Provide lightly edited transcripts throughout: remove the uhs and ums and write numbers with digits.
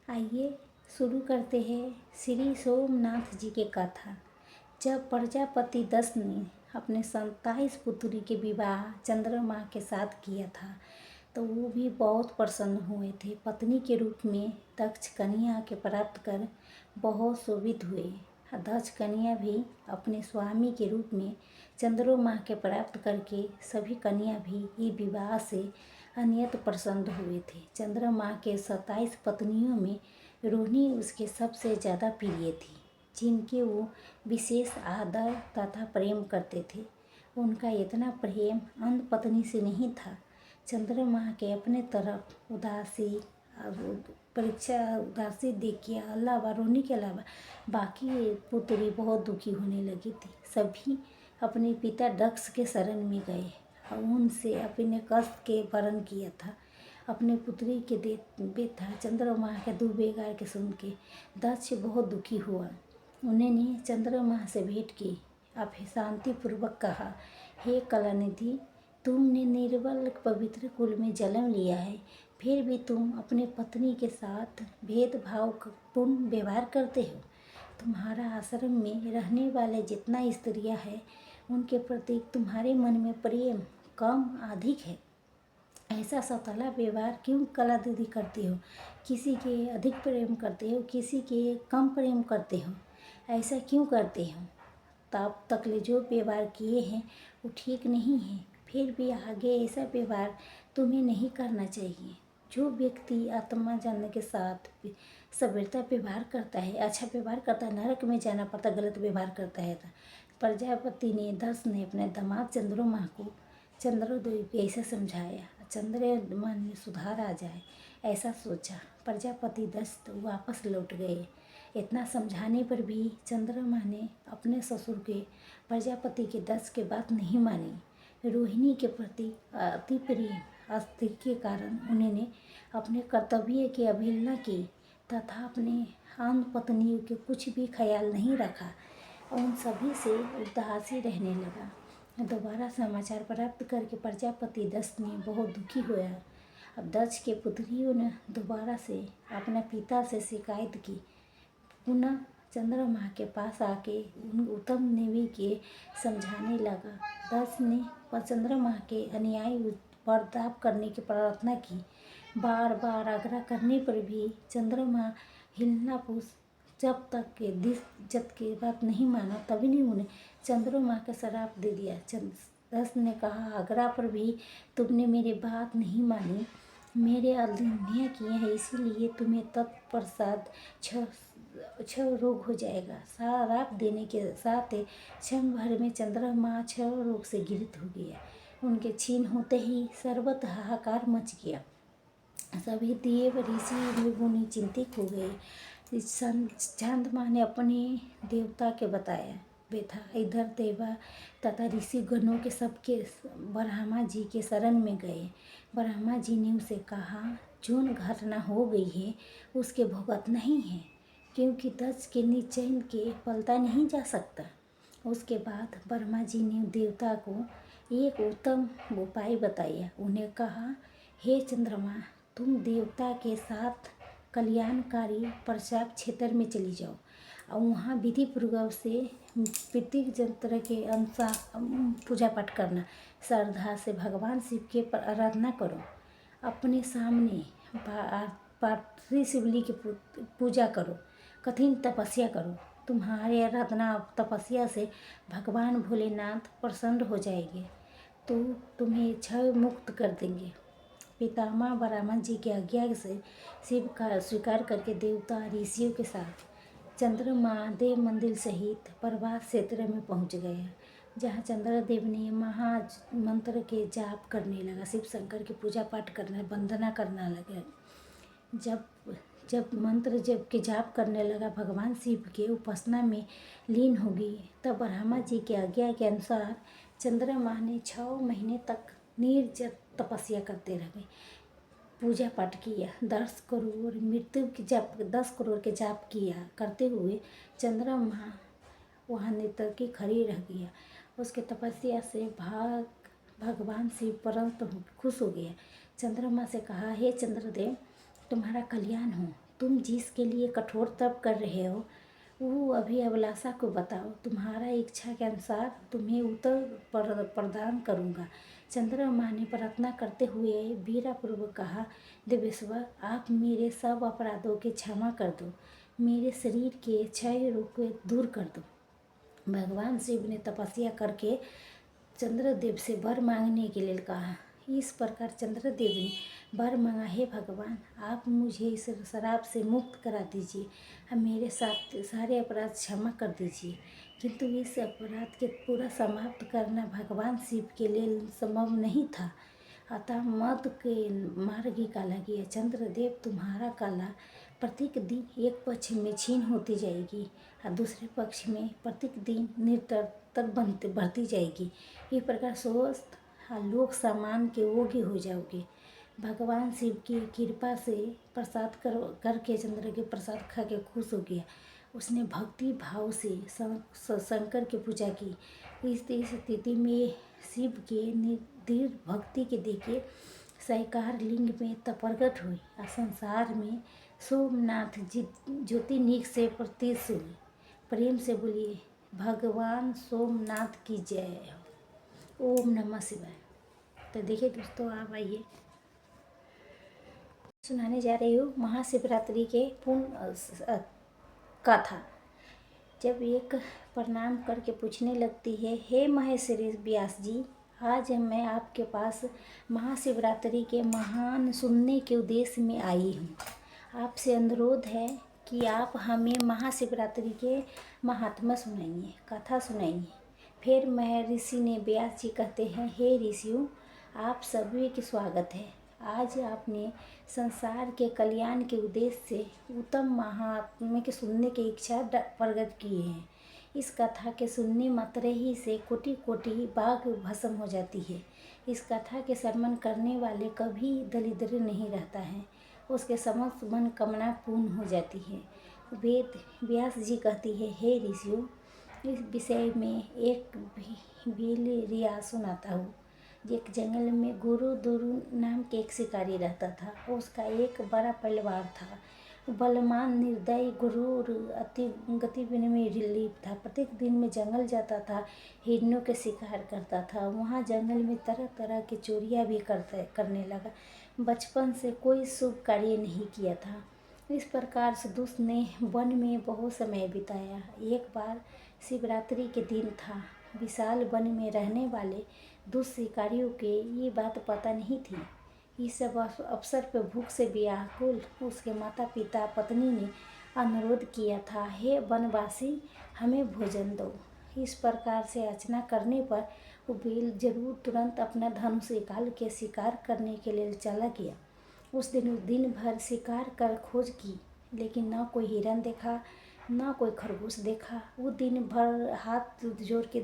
आइए शुरू करते हैं श्री सोमनाथ जी की कथा। जब प्रजापति दक्ष ने अपने 27 पुत्री के विवाह चंद्रमा के साथ किया था तो वो भी बहुत प्रसन्न हुए थे। पत्नी के रूप में दक्ष कन्या के प्राप्त कर बहुत शोभित हुए। दक्ष कन्या भी अपने स्वामी के रूप में चंद्रमा के प्राप्त करके सभी कन्या भी ये विवाह से अत्यंत प्रसन्न हुए थे। चंद्रमा के 27 पत्नियों में रोहिणी उसके सबसे ज़्यादा प्रिय थी, जिनके वो विशेष आदर तथा प्रेम करते थे। उनका इतना प्रेम अन्य पत्नी से नहीं था। चंद्रमा के अपने तरफ उदासी देख के अलावा रोहिणी के अलावा बाकी पुत्री बहुत दुखी होने लगी थी। सभी अपने पिता दक्ष के शरण में गए और उनसे अपने कष्ट के वर्ण किया था। अपने पुत्री के व्यथा चंद्रमा के दुर्व्यवहार के सुन के दक्ष बहुत दुखी हुआ। उन्होंने चंद्रमा से भेंट की। अब शांतिपूर्वक कहा, हे कलानिधि, तुमने निर्बल पवित्र कुल में जन्म लिया है, फिर भी तुम अपने पत्नी के साथ भेदभावपूर्ण व्यवहार करते हो। तुम्हारा आश्रम में रहने वाले जितना स्त्रियां हैं उनके प्रति तुम्हारे मन में प्रेम कम अधिक है। ऐसा सौतेला व्यवहार क्यों कला दीदी करती हो? किसी के अधिक प्रेम करते हो, किसी के कम प्रेम करते हो, ऐसा क्यों करते हो? तब तक जो व्यवहार किए हैं वो ठीक नहीं है, फिर भी आगे ऐसा व्यवहार तुम्हें नहीं करना चाहिए। जो व्यक्ति आत्मा जानने के साथ सभ्यता व्यवहार करता है, अच्छा व्यवहार करता है, नरक में जाना पड़ता, गलत व्यवहार करता है। प्रजापति ने दक्ष ने अपने दामाद चंद्रमा को चंद्रोदय को ऐसा समझाया, चंद्रमा में सुधार आ जाए ऐसा सोचा। प्रजापति दक्ष वापस लौट गए। इतना समझाने पर भी चंद्रमा ने अपने ससुर के प्रजापति के दक्ष के बात नहीं मानी। रोहिणी के प्रति अति प्रेम अस्थिर के कारण उन्होंने अपने कर्तव्य की अवहेलना की तथा अपने अन्य पत्नियों के कुछ भी ख्याल नहीं रखा। उन सभी से उदासी रहने लगा। दोबारा समाचार प्राप्त करके प्रजापति दक्ष ने बहुत दुखी हुआ। अब दक्ष के पुत्रियों ने दोबारा से अपने पिता से शिकायत की। पुनः चंद्रमा के पास आके उन उत्तम नेवी के समझाने लगा। दक्ष ने चंद्रमा के अन्याय बर्ताव करने की प्रार्थना की। बार बार आग्रह करने पर भी चंद्रमा हिलना पूछ जब तक के इज्जत की बात नहीं माना तभी नहीं उन्हें चंद्रमा का श्राप दे दिया। दक्ष ने कहा, आग्रह पर भी तुमने मेरी बात नहीं मानी, मेरे अन्याय किए हैं, इसीलिए तुम्हें तत्पश्चात क्षय रोग हो जाएगा। श्राप देने के साथ क्षण भर में चंद्रमा क्षय रोग से ग्रसित हो गया। उनके क्षीण होते ही सर्वत्र हाहाकार मच गया। सभी देव ऋषि मुनि चिंतित हो गए। चंद्रमा ने अपने देवता के बताया व्यथा। इधर देवा तथा ऋषि गणों के सबके ब्रह्मा जी के शरण में गए। ब्रह्मा जी ने उसे कहा, जो घटना हो गई है उसके भुगतना ही है, क्योंकि दक्ष के निश्चय के पलटा नहीं जा सकता। उसके बाद ब्रह्मा जी ने देवता को एक उत्तम उपाय बताया। उन्हें कहा, हे चंद्रमा, तुम देवता के साथ कल्याणकारी प्रसाद क्षेत्र में चली जाओ और वहाँ विधि पूर्वक से प्रत्येक यंत्र के अनुसार पूजा पाठ करना। श्रद्धा से भगवान शिव के आराधना करो। अपने सामने पार्थिव शिवलिंग की पूजा करो। कठिन तपस्या करो। तुम्हारे आराधना तपस्या से भगवान भोलेनाथ प्रसन्न हो जाएंगे तो तुम्हें क्षय मुक्त कर देंगे। पितामह ब्रह्मा जी की आज्ञा से शिव का स्वीकार करके देवता ऋषियों के साथ चंद्रमा देव मंदिर सहित पर्वत क्षेत्र में पहुंच गए, जहां चंद्रदेव ने महामंत्र के जाप करने लगा। शिव शंकर की पूजा पाठ करना वंदना करना लगा। जब मंत्र जप के जाप करने लगा, भगवान शिव के उपासना में लीन हो गई। तब ब्रह्मा जी की आज्ञा के अनुसार चंद्रमा ने 6 महीने तक निर्जल तपस्या करते रहे, पूजा पाठ किया। 10 करोड़ मृत्यु की जाप 10 करोड़ के जाप किया करते हुए चंद्रमा वहाँ नेत्र की खड़ी रह गया। उसके तपस्या से भगवान शिव परम खुश हो गया। चंद्रमा से कहा, हे चंद्रदेव, तुम्हारा कल्याण हो। तुम जिसके लिए कठोर तप कर रहे हो वो अभी अभिलाषा को बताओ, तुम्हारा इच्छा के अनुसार तुम्हें उत्तर प्रदान करूँगा। चंद्रमा ने प्रार्थना करते हुए वीरपूर्वक कहा, देवेश्वर आप मेरे सब अपराधों के क्षमा कर दो, मेरे शरीर के क्षय रोग को दूर कर दो। भगवान शिव ने तपस्या करके चंद्रदेव से वर मांगने के लिए कहा। इस प्रकार चंद्रदेव ने वर मांगा, हे भगवान आप मुझे इस शराब से मुक्त करा दीजिए, अब मेरे साथ सारे अपराध क्षमा कर दीजिए। किंतु इस अपराध के पूरा समाप्त करना भगवान शिव के लिए संभव नहीं था, अतः मद के मार्ग ही काला गया। चंद्रदेव तुम्हारा कला प्रत्येक दिन एक पक्ष में क्षीण होती जाएगी और दूसरे पक्ष में प्रत्येक दिन निरंतर बढ़ती जाएगी। इस प्रकार स्वस्थ लोक सामान के योग्य हो जाओगे। भगवान शिव की कृपा से प्रसाद करके चंद्र के प्रसाद खा के खुश हो गया। उसने भक्ति भाव से शंकर की पूजा की। इस स्थिति में शिव के दृढ़ भक्ति के देखे साकार लिंग में प्रकट हुई और संसार में सोमनाथ ज्योतिर्लिंग से प्रतीत हुई। प्रेम से बोलिए भगवान सोमनाथ की जय हो। ओम नमः शिवाय। तो देखिए दोस्तों, आप आइए सुनाने जा रही हूँ महाशिवरात्रि के पूर्ण कथा। जब एक प्रणाम करके पूछने लगती है, हे महेश्वरी व्यास जी, आज मैं आपके पास महाशिवरात्रि के महान सुनने के उद्देश्य में आई हूँ। आपसे अनुरोध है कि आप हमें महाशिवरात्रि के महात्मा सुनाइए, कथा सुनाइए। फिर महर्षि ने व्यास जी कहते हैं, हे ऋषियों आप सभी के स्वागत है। आज आपने संसार के कल्याण के उद्देश्य से उत्तम महात्मा के सुनने की इच्छा प्रकट की है। इस कथा के सुनने मात्र ही से कोटि कोटि बाघ भस्म हो जाती है। इस कथा के श्रवण करने वाले कभी दरिद्र नहीं रहता है, उसके समस्त मनोकामना पूर्ण हो जाती है। वेद व्यास जी कहती है, हे ऋषियों इस विषय में एक भील रिया सुनाता हूँ। एक जंगल में गुरु दुरु नाम के एक शिकारी रहता था। उसका एक बड़ा परिवार था। बलवान निर्दयी गुरु अति गतिविधि में लिप्त था। प्रत्येक दिन में जंगल जाता था, हिरणों के शिकार करता था। वहाँ जंगल में तरह तरह की चोरियाँ भी करने लगा। बचपन से कोई शुभ कार्य नहीं किया था। इस प्रकार से दुष्ट ने वन में बहुत समय बिताया। एक बार शिवरात्रि के दिन था। विशाल वन में रहने वाले दुष्ट शिकारियों के ये बात पता नहीं थी। इस सब अवसर पर भूख से व्याकुल उसके माता पिता पत्नी ने अनुरोध किया था, हे वनवासी हमें भोजन दो। इस प्रकार से याचना करने पर वो बिल जरूर तुरंत अपना धनुष निकाल के शिकार करने के लिए चला गया। उस दिन भर शिकार कर खोज की, लेकिन न कोई हिरन देखा न कोई खरगोश देखा। वो दिन भर हाथ जोड़ के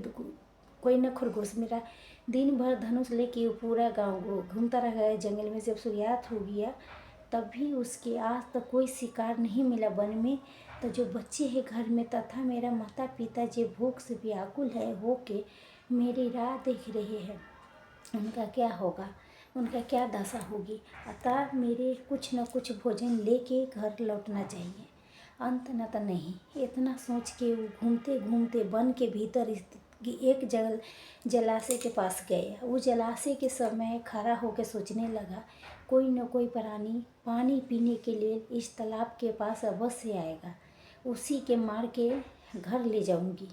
कोई न खरगोश मिला। दिन भर धनुष लेके पूरा गांव घूमता रहा जंगल में। जब सूर्यास्त हो गया तब भी उसके आज तक कोई शिकार नहीं मिला वन में। तो जो बच्चे हैं घर में तथा मेरा माता पिता जो भूख से व्याकुल है हो के मेरी राह देख रहे हैं, उनका क्या होगा, उनका क्या दशा होगी। अतः मेरे कुछ न कुछ भोजन लेके घर लौटना चाहिए। अंत न तो नहीं, इतना सोच के वो घूमते घूमते वन के भीतर एक जलाशय के पास गए। वो जलाशय के समय खड़ा होकर सोचने लगा, कोई न कोई प्राणी पानी पीने के लिए इस तालाब के पास अवश्य आएगा, उसी के मार के घर ले जाऊंगी।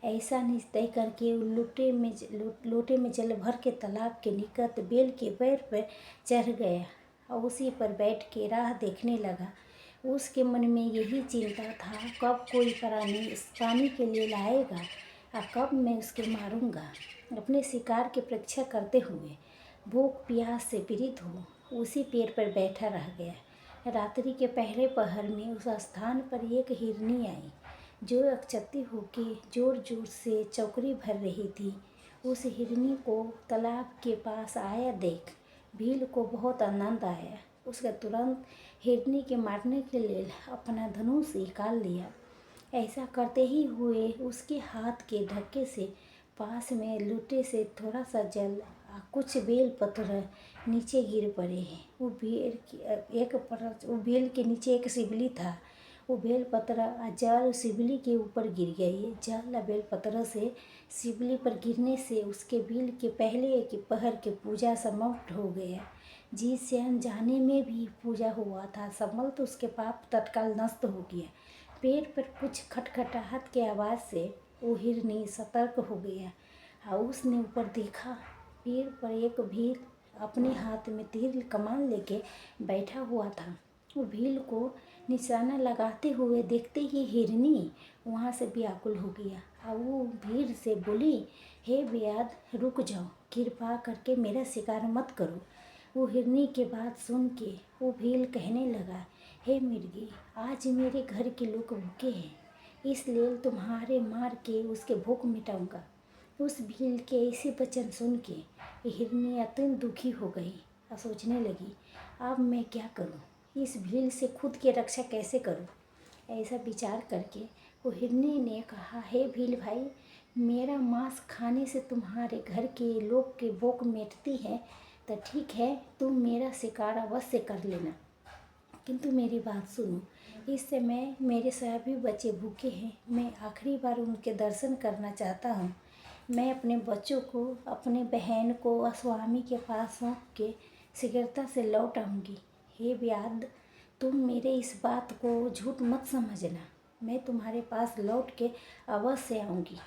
ऐसा निश्चय करके लोटे में जल भर के तालाब के निकट बेल के पेड़ पर चढ़ गया और उसी पर बैठ के राह देखने लगा। उसके मन में यही चिंता था, कब कोई प्राणी इस पानी के लिए लाएगा और कब मैं उसके मारूंगा। अपने शिकार की प्रतीक्षा करते हुए भूख प्यास से पीड़ित हो उसी पेड़ पर बैठा रह गया। रात्रि के पहले पहर में उस स्थान पर एक हिरनी आई जो अकचती होके जोर जोर से चौकड़ी भर रही थी। उस हिरनी को तालाब के पास आया देख भील को बहुत आनंद आया। उसका तुरंत हिरनी के मारने के लिए अपना धनुष निकाल लिया। ऐसा करते ही हुए उसके हाथ के धक्के से पास में लोटे से थोड़ा सा जल कुछ बेल पत्र नीचे गिर पड़े हैं। वो बेल वो बेल के नीचे एक शिवली था। वो बेल पत्र जल शिवली के ऊपर गिर गई। जल बेल पत्र से शिवली पर गिरने से उसके बिल के पहले के पहर के पूजा समाप्त हो गया। जिससे अनजाने में भी पूजा हुआ था संभल तो उसके पाप तत्काल नष्ट हो गया। पेड़ पर कुछ खटखटाहट के आवाज़ से वो हिरनी सतर्क हो गया और उसने ऊपर देखा। पेड़ पर एक भील अपने हाथ में तीर कमान लेके बैठा हुआ था। वो भील को निशाना लगाते हुए देखते ही हिरनी वहाँ से व्याकुल हो गया और वो भील से बोली, हे व्याध, रुक जाओ, कृपा करके मेरा शिकार मत करो। वो हिरनी के बात सुन के वो भील कहने लगा, हे मिर्गी, आज मेरे घर के लोग भूखे हैं, इसलिए तुम्हारे मार के उसके भूख मिटाऊंगा। उस भील के ऐसे वचन सुन के हिरनी अत्यंत दुखी हो गई और सोचने लगी, अब मैं क्या करूं, इस भील से खुद की रक्षा कैसे करूं। ऐसा विचार करके वो हिरनी ने कहा, हे भील भाई, मेरा मांस खाने से तुम्हारे घर के लोग की भूख मिटती है तो ठीक है, तुम मेरा शिकार अवश्य कर लेना, किंतु मेरी बात सुनो। इस समय मेरे सभी बच्चे भूखे हैं। मैं आखिरी बार उनके दर्शन करना चाहता हूँ। मैं अपने बच्चों को, अपने बहन को स्वामी के पास सौंप के शीघ्रता से लौट आऊँगी। हे व्याध, तुम मेरे इस बात को झूठ मत समझना। मैं तुम्हारे पास लौट के अवश्य आऊँगी।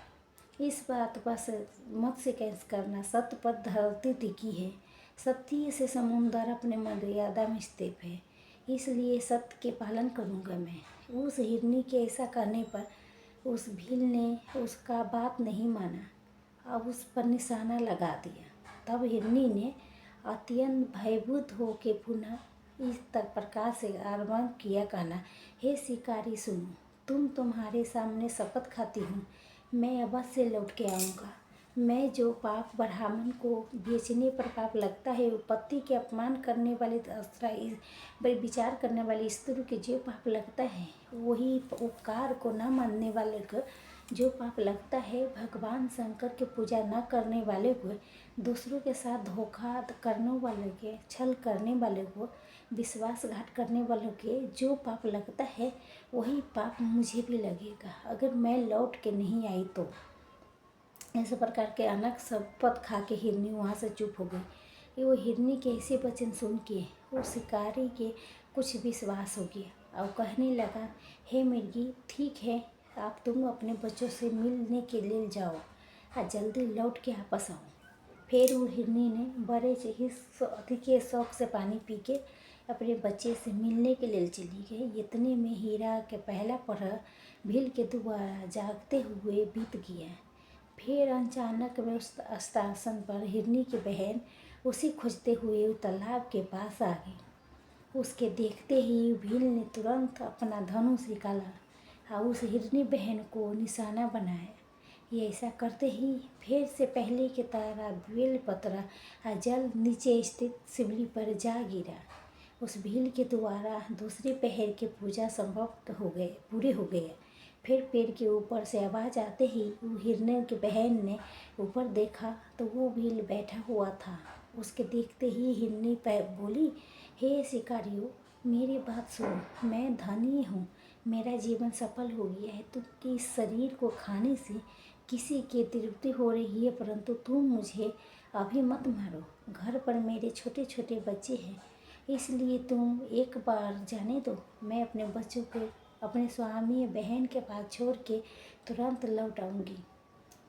इस बात पर मत से कैसे करना। सत्य पर धरती टिकी है। सत्य से समुंदर अपने मर्यादा में स्थित है, इसलिए सत्य के पालन करूँगा मैं। उस हिरनी के ऐसा करने पर उस भील ने उसका बात नहीं माना और उस पर निशाना लगा दिया। तब हिरनी ने अत्यंत भयभीत होकर पुनः इस प्रकार से आरंभ किया, कहना, हे शिकारी सुनो, तुम्हारे सामने शपथ खाती हूँ, मैं अवश्य लौट के आऊँगा। मैं जो पाप ब्राह्मण को बेचने पर पाप लगता है, वो पति के अपमान करने वाले विचार करने वाली स्त्री के जो पाप लगता है, वही उपकार को न मानने वाले को जो पाप लगता है, भगवान शंकर के पूजा न करने वाले को, दूसरों के साथ धोखा करने वाले के, छल करने वाले को, विश्वासघात करने वालों के जो पाप लगता है, वही पाप मुझे भी लगेगा अगर मैं लौट के नहीं आई तो। ऐसे प्रकार के अनक शपथ खा के हिरनी वहाँ से चुप हो गई। वो हिरनी के ऐसे वचन सुन के वो शिकारी के कुछ विश्वास हो गया और कहने लगा, हे मिर्गी, ठीक है, आप तुम अपने बच्चों से मिलने के लिए जाओ और जल्दी लौट के वापस आओ। फिर वो हिरनी ने बड़े ही अधिक शौक से पानी पी के अपने बच्चे से मिलने के लिए चली गई। इतने में हीरा के पहला पहर भील के द्वारा जागते हुए बीत गया। फिर अचानक में उस स्टेशन पर हिरनी की बहन उसे खोजते हुए तालाब के पास आ गई। उसके देखते ही भील ने तुरंत अपना धनुष निकाला और उस हिरनी बहन को निशाना बनाया। ये ऐसा करते ही फिर से पहले की तरह बेल पत्र जल नीचे स्थित शिवली पर जा गिरा। उस भील के द्वारा दूसरे पहर के पूजा समाप्त हो गए, पूरे हो गए। फिर पेड़ के ऊपर से आवाज़ आते ही वो हिरने की बहन ने ऊपर देखा तो वो भील बैठा हुआ था। उसके देखते ही हिरनी बोली, हे शिकारियों, मेरी बात सुनो, मैं धनी हूँ, मेरा जीवन सफल हो गया है। तुम इस शरीर को खाने से किसी की तृप्ति हो रही है, परंतु तुम मुझे अभी मत मारो। घर पर मेरे छोटे छोटे बच्चे हैं, इसलिए तुम एक बार जाने दो। मैं अपने बच्चों को अपने स्वामी बहन के पास छोड़ के तुरंत लौट आऊँगी।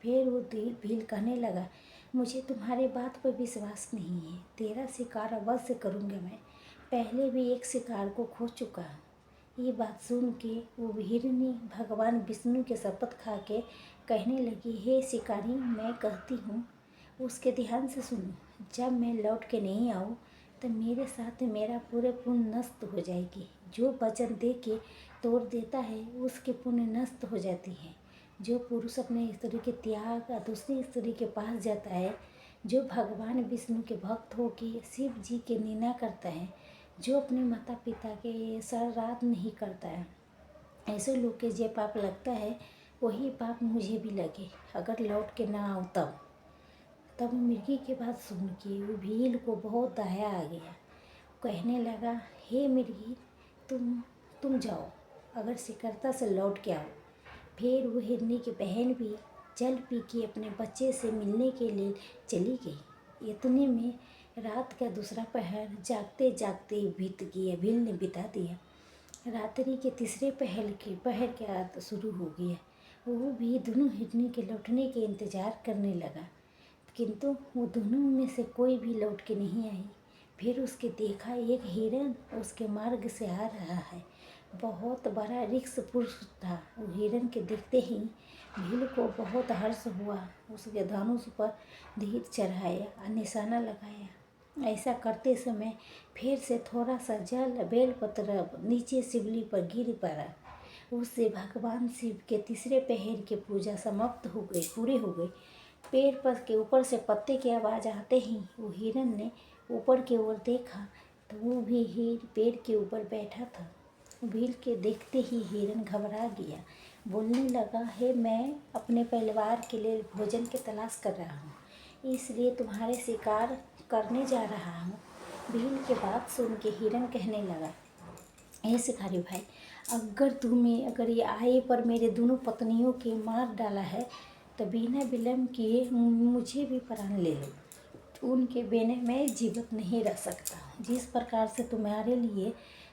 फिर वो भील कहने लगा, मुझे तुम्हारे बात पर विश्वास नहीं है, तेरा शिकार अवश्य करूँगा। मैं पहले भी एक शिकार को खो चुका हूँ। ये बात सुन के वो हिरनी भगवान विष्णु के शपथ खा के कहने लगी, हे शिकारी, मैं कहती हूँ उसके ध्यान से सुनो, जब मैं लौट के नहीं आऊँ तो मेरे साथ मेरा पूरे पुण्य नष्ट हो जाएगी। जो वचन दे के तोड़ देता है उसके पुण्य नष्ट हो जाती है। जो पुरुष अपने स्त्री के त्याग और दूसरी स्त्री के पास जाता है, जो भगवान विष्णु के भक्त हो के शिव जी के निंदा करता है, जो अपने माता पिता के श्राद्ध नहीं करता है, ऐसे लोग के जो पाप लगता है वही पाप मुझे भी लगे अगर लौट के ना आऊँ तब। तब मृगी की बात सुन के वो भील को बहुत दया आ गया। कहने लगा, हे मृगी, तुम जाओ, अगर शिकारता से लौट के आओ। फिर वो हिरनी की बहन भी जल पी के अपने बच्चे से मिलने के लिए चली गई। इतने में रात का दूसरा पहर जागते जागते बीत गया, भील ने बिता दिया। रात्रि के तीसरे पहर के रात शुरू हो गया। वो भी दोनों हिरनी के लौटने के इंतज़ार करने लगा, किंतु वो दोनों में से कोई भी लौट के नहीं आई। फिर उसके देखा एक हिरन उसके मार्ग से आ रहा है। बहुत बड़ा रिक्स पुरुष था। वो हिरन के देखते ही भील को बहुत हर्ष हुआ। उसके धनुष पर तीर चढ़ाया और निशाना लगाया। ऐसा करते समय फिर से थोड़ा सा जल बेलपत्र नीचे शिवली पर गिर पड़ा। उससे भगवान शिव के तीसरे पहर की पूजा समाप्त हो गई, पूरी हो गई। पेड़ पर के ऊपर से पत्ते की आवाज़ आते ही वो हिरन ने ऊपर की ओर देखा तो वो भी पेड़ के ऊपर बैठा था। भील के देखते ही हिरन घबरा गया, बोलने लगा, है मैं अपने परिवार के लिए भोजन की तलाश कर रहा हूँ, इसलिए तुम्हारे शिकार करने जा रहा हूँ। भील की बात सुन के हिरन कहने लगा, हे शिकारी भाई, अगर ये आए पर मेरे दोनों पत्नियों के मार डाला है तो बिना विलम्ब किए मुझे भी प्राण ले लो। उनके बिना मैं जीवित नहीं रह सकता। जिस प्रकार से तुम्हारे लिए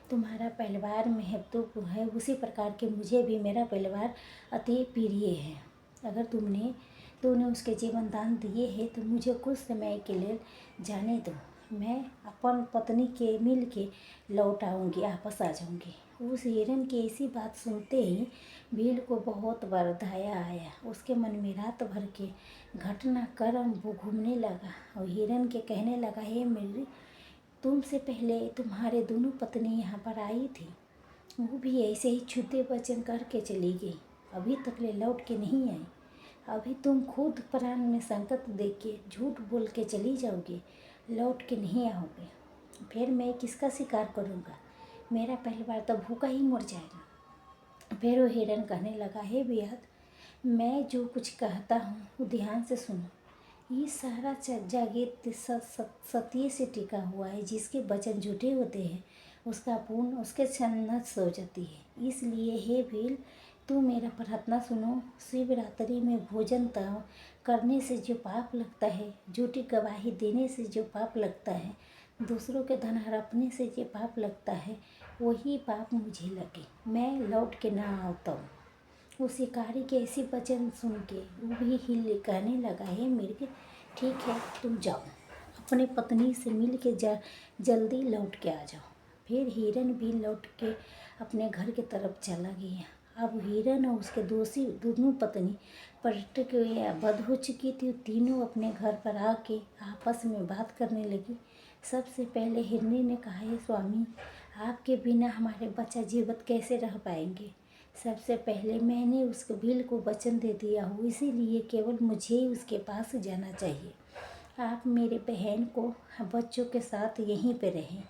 तुम्हारा परिवार महत्वपूर्ण है, उसी प्रकार के मुझे भी मेरा परिवार अति प्रिय है। अगर तूने उसके जीवन दान दिए हैं तो मुझे कुछ समय के लिए जाने दो। मैं अपन पत्नी के मिल के लौट आऊँगी, वापस आ जाऊँगी। उस हिरन की ऐसी बात सुनते ही भील को बहुत बार दया आया। उसके मन में रात भर के घटनाक्रम वो घूमने लगा और हिरन के कहने लगा, हे मेरी, तुमसे पहले तुम्हारे दोनों पत्नी यहाँ पर आई थी, वो भी ऐसे ही छूते वचन करके चली गई, अभी तक ले लौट के नहीं आई। अभी तुम खुद प्राण में संकट देख के झूठ बोल के चली जाओगे, लौट के नहीं आओगे। फिर मैं किसका शिकार करूँगा? मेरा परिवार तो भूखा ही मर जाएगा। फिर वो हिरन कहने लगा, हे बेअद, मैं जो कुछ कहता हूँ वो ध्यान से सुनो। ये सारा जागीर सत्य से टिका हुआ है। जिसके वचन झूठे होते हैं उसका पूर्ण उसके क्षण नष्ट हो जाती है। इसलिए हे भील, तू मेरा प्रार्थना सुनो। शिवरात्रि में भोजन करने से जो पाप लगता है, झूठी गवाही देने से जो पाप लगता है, दूसरों के धन हड़पने से जो पाप लगता है, वही पाप मुझे लगे, मैं लौट के ना आता हूँ। वो शिकारी के ऐसी वचन सुन के वो भी हिल कहने लगा, हे मृग, ठीक है, तुम जाओ, अपने पत्नी से मिल के जल्दी लौट के आ जाओ। फिर हिरन भी लौट के अपने घर की तरफ चला गया। अब हिरन और उसके दोनों पत्नी पर्यटक बद हो चुकी थी। तीनों अपने घर पर आके आपस में बात करने लगी। सबसे पहले हिरनी ने कहा, हे स्वामी, आपके बिना हमारे बच्चा जीवित कैसे रह पाएंगे? सबसे पहले मैंने उसको भील को वचन दे दिया हूँ, इसीलिए केवल मुझे ही उसके पास जाना चाहिए। आप मेरे बहन को बच्चों के साथ यहीं पे रहें।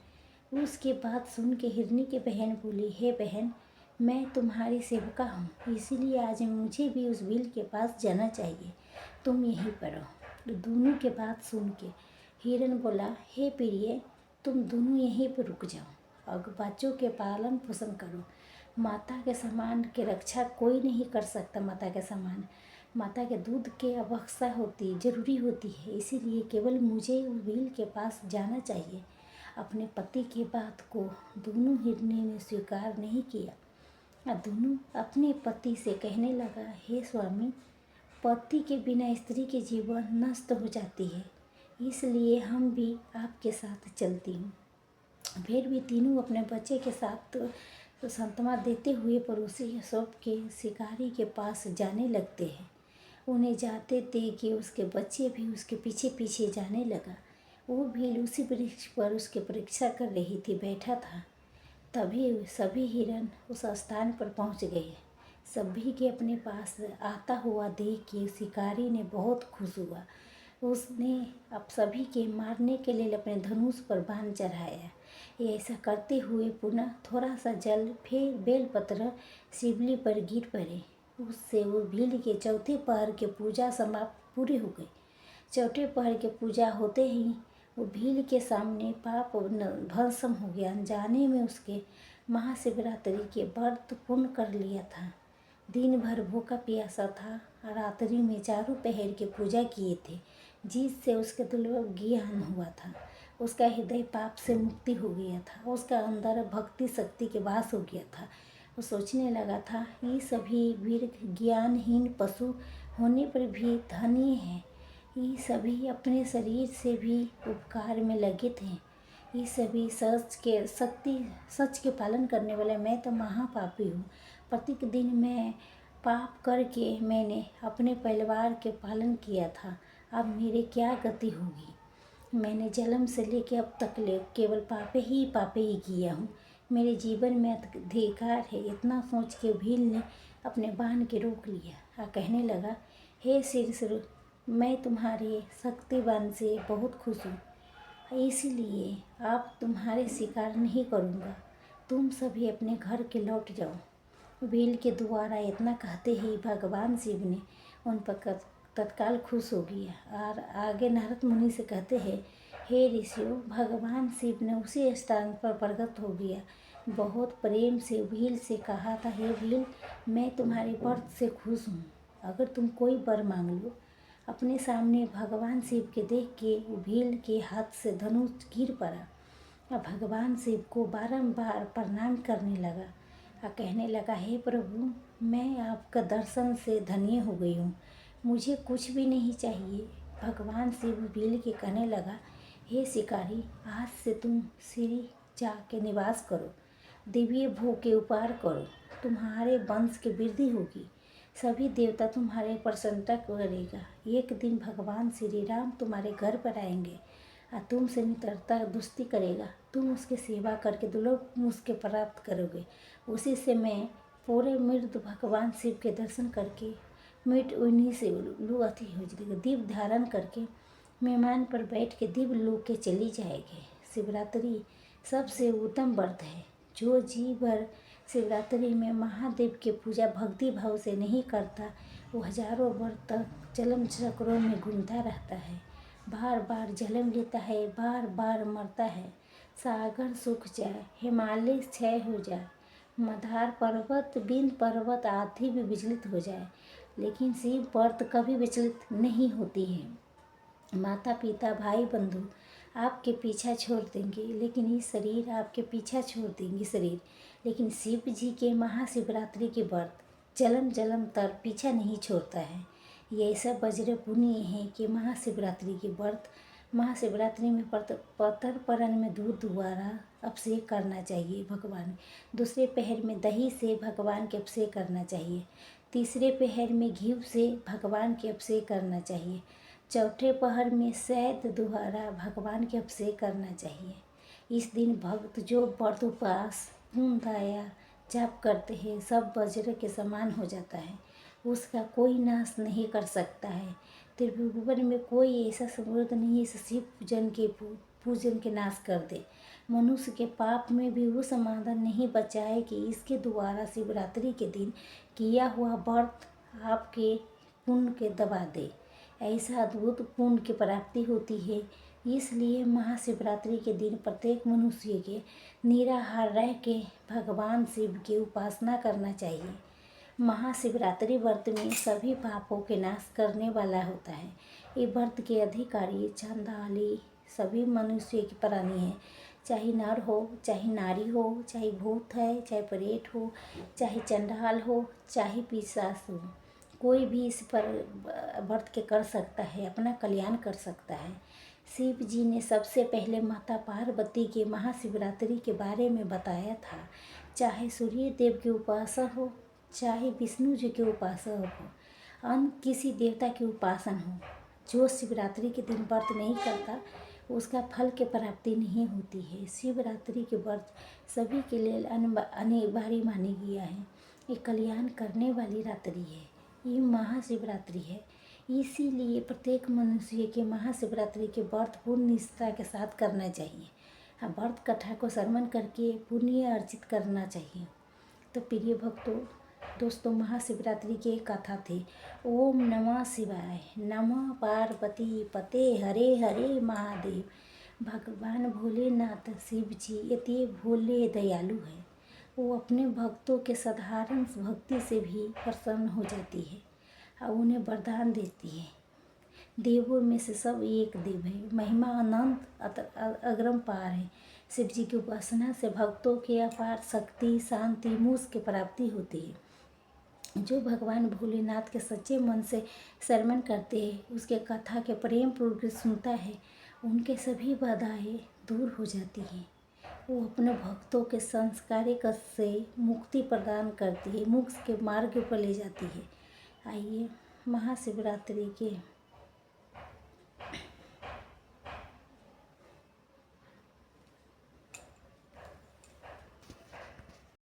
उसकी बात सुन के हिरनी की बहन बोली, हे बहन, मैं तुम्हारी सेविका हूँ, इसीलिए आज मुझे भी उस भील के पास जाना चाहिए, तुम यहीं पर रहो। दोनों की बात सुन के हिरन बोला, हे प्रिय, तुम दोनों यहीं पर रुक जाओ और बच्चों के पालन पोषण करो। माता के समान की रक्षा कोई नहीं कर सकता। माता के दूध की आवश्यकता जरूरी होती है, इसीलिए केवल मुझे उस भील के पास जाना चाहिए। अपने पति की बात को दोनों हिरनी ने स्वीकार नहीं किया। दोनों अपने पति से कहने लगा, हे स्वामी, पति के बिना स्त्री के जीवन नष्ट हो जाती है, इसलिए हम भी आपके साथ चलती हूँ। फिर भी तीनों अपने बच्चे के साथ सांत्वना देते हुए पड़ोसी सब के शिकारी के पास जाने लगते हैं। उन्हें जाते देख के उसके बच्चे भी उसके पीछे पीछे जाने लगा। वो भी उसी वृक्ष पर उसकी परीक्षा कर रही थी, बैठा था। तभी सभी हिरन उस स्थान पर पहुंच गए। सभी के अपने पास आता हुआ देख के शिकारी ने बहुत खुश हुआ। उसने अब सभी के मारने के लिए अपने धनुष पर बाण चढ़ाया। ये ऐसा करते हुए पुनः थोड़ा सा जल फिर बेलपत्र शिवली पर गिर पड़े। उससे वो भील के चौथे पहर की पूजा समाप्त पूरी हो गई। चौथे पहर के पूजा होते ही वो भील के सामने पाप भस्म हो गया। अनजाने में उसके महाशिवरात्रि के व्रत पूर्ण कर लिया था। दिन भर भूखा प्यासा था। रात्रि में चारों पहर के पूजा किए थे, जिससे उसके दुर्लभ ज्ञान हुआ था। उसका हृदय पाप से मुक्ति हो गया था। उसका अंदर भक्ति शक्ति के वास हो गया था। वो सोचने लगा था, ये सभी वीर ज्ञानहीन पशु होने पर भी धनी हैं। ये सभी अपने शरीर से भी उपकार में लगे थे। ये सभी सच के पालन करने वाले, मैं तो महापापी हूँ। प्रत्येक दिन मैं पाप करके मैंने अपने परिवार के पालन किया था। अब मेरी क्या गति होगी। मैंने जन्म से लेकर अब तक केवल पापे ही किया हूँ। मेरे जीवन में अधिकार है। इतना सोच के भील ने अपने बाण के रोक लिया और कहने लगा, हे शीर्ष, मैं तुम्हारे शक्तिवान से बहुत खुश हूँ, इसीलिए आप तुम्हारे शिकार नहीं करूँगा। तुम सभी अपने घर के लौट जाओ। भील के द्वारा इतना कहते ही भगवान शिव ने उन पर तत्काल खुश हो गया और आगे नारद मुनि से कहते हैं, हे ऋषियों, भगवान शिव ने उसी स्थान पर प्रकट हो गया। बहुत प्रेम से भील से कहा था, हे भील, मैं तुम्हारे व्रत से खुश हूँ। अगर तुम कोई वर मांग लो। अपने सामने भगवान शिव के देख के भील के हाथ से धनुष गिर पड़ा और भगवान शिव को बारंबार प्रणाम करने लगा और कहने लगा, हे प्रभु, मैं आपका दर्शन से धन्य हो गई हूँ, मुझे कुछ भी नहीं चाहिए। भगवान शिव भील के कहने लगा, हे शिकारी, आज से तुम श्री जाके निवास करो, दिव्य भोग के उपहार करो, तुम्हारे वंश की वृद्धि होगी, सभी देवता तुम्हारे प्रसन्नता करेगा। एक दिन भगवान श्री राम तुम्हारे घर पर आएंगे और तुमसे मित्रता दोस्ती करेगा। तुम उसकी सेवा करके दुर्लभ उसके प्राप्त करोगे। उसी से मैं पूरे मृद भगवान शिव के दर्शन करके मिट उन्हीं से लू अति हो जाएगी। दीप धारण करके मेहमान पर बैठ के दिव्य लोक के चली जाएगी। शिवरात्रि सबसे उत्तम व्रत है। जो जी भर शिवरात्रि में महादेव की पूजा भक्ति भाव से नहीं करता, वो हजारों वर्ष तक जन्म चक्रों में घूमता रहता है, बार बार जन्म लेता है, बार बार मरता है। सागर सूख जाए, हिमालय क्षय हो जाए, मदार पर्वत, बिंद पर्वत आदि भी विचलित हो जाए, लेकिन शिव व्रत कभी विचलित नहीं होती है। माता पिता भाई बंधु आपके पीछा छोड़ देंगे, लेकिन ये शरीर आपके पीछा छोड़ देंगे शरीर, लेकिन शिव जी के महाशिवरात्रि के व्रत जन्म जन्म तक पीछा नहीं छोड़ता है। ये ऐसा वज्र पुण्य है कि महाशिवरात्रि के व्रत, महाशिवरात्रि में पतर परन में दूध द्वारा अभिषेक करना चाहिए भगवान। दूसरे पहर में दही से भगवान के अभिषेक करना चाहिए। तीसरे पहर में घी से भगवान के अभिषेक करना चाहिए। चौथे पहर में शहद द्वारा भगवान के अभिषेक करना चाहिए। इस दिन भक्त जो व्रत उपवास पूर्ण दया जाप करते हैं, सब वज्र के समान हो जाता है। उसका कोई नाश नहीं कर सकता है। त्रिभुवन में कोई ऐसा समृद्ध नहीं है शिव पूजन के नाश कर दे। मनुष्य के पाप में भी वो समाधान नहीं बचा है कि इसके द्वारा शिवरात्रि के दिन किया हुआ व्रत आपके पुण्य के दबा दे। ऐसा अद्भुत पुण्य की प्राप्ति होती है। इसलिए महाशिवरात्रि के दिन प्रत्येक मनुष्य के निराहार रह के भगवान शिव की उपासना करना चाहिए। महाशिवरात्रि व्रत में सभी पापों के नाश करने वाला होता है। ये व्रत के अधिकारी चंडाली सभी मनुष्य की प्राणी है, चाहे नर हो, चाहे नारी हो, चाहे भूत है, चाहे प्रेत हो, चाहे चंडाल हो, चाहे पिशाच हो, कोई भी इस पर व्रत के कर सकता है, अपना कल्याण कर सकता है। शिव जी ने सबसे पहले माता पार्वती के महाशिवरात्रि के बारे में बताया था। चाहे सूर्य देव की उपासना हो, चाहे विष्णु जी की उपासना हो, अन्य किसी देवता की उपासना हो, जो शिवरात्रि के दिन व्रत नहीं करता उसका फल की प्राप्ति नहीं होती है। शिवरात्रि के व्रत सभी के लिए अनिवार्य मानी गया है। ये कल्याण करने वाली रात्रि है, ये महाशिवरात्रि है। इसीलिए प्रत्येक मनुष्य के महाशिवरात्रि के व्रत पूर्ण निष्ठा के साथ करना चाहिए। व्रत कथा को श्रवण करके पुण्य अर्जित करना चाहिए। तो प्रिय भक्तों, दोस्तों, महाशिवरात्रि की एक कथा थी। ओम नमः शिवाय, नमः पार्वती पते, हरे हरे महादेव। भगवान भोलेनाथ शिव जी इतने भोले दयालु हैं। वो अपने भक्तों के साधारण भक्ति से भी प्रसन्न हो जाती है और उन्हें वरदान देती है। देवों में से सब एक देव है, महिमा अनंत अग्रम पार है। शिव जी की उपासना से भक्तों की अपार शक्ति, शांति, मोक्ष की प्राप्ति होती है। जो भोलेनाथ के सच्चे मन से श्रवण करते हैं, उसके कथा के प्रेम पूर्वक सुनता है, उनके सभी बाधाएं दूर हो जाती हैं। वो अपने भक्तों के संस्कारिक से मुक्ति प्रदान करती है, मोक्ष के मार्ग पर ले जाती है। आइए महाशिवरात्रि के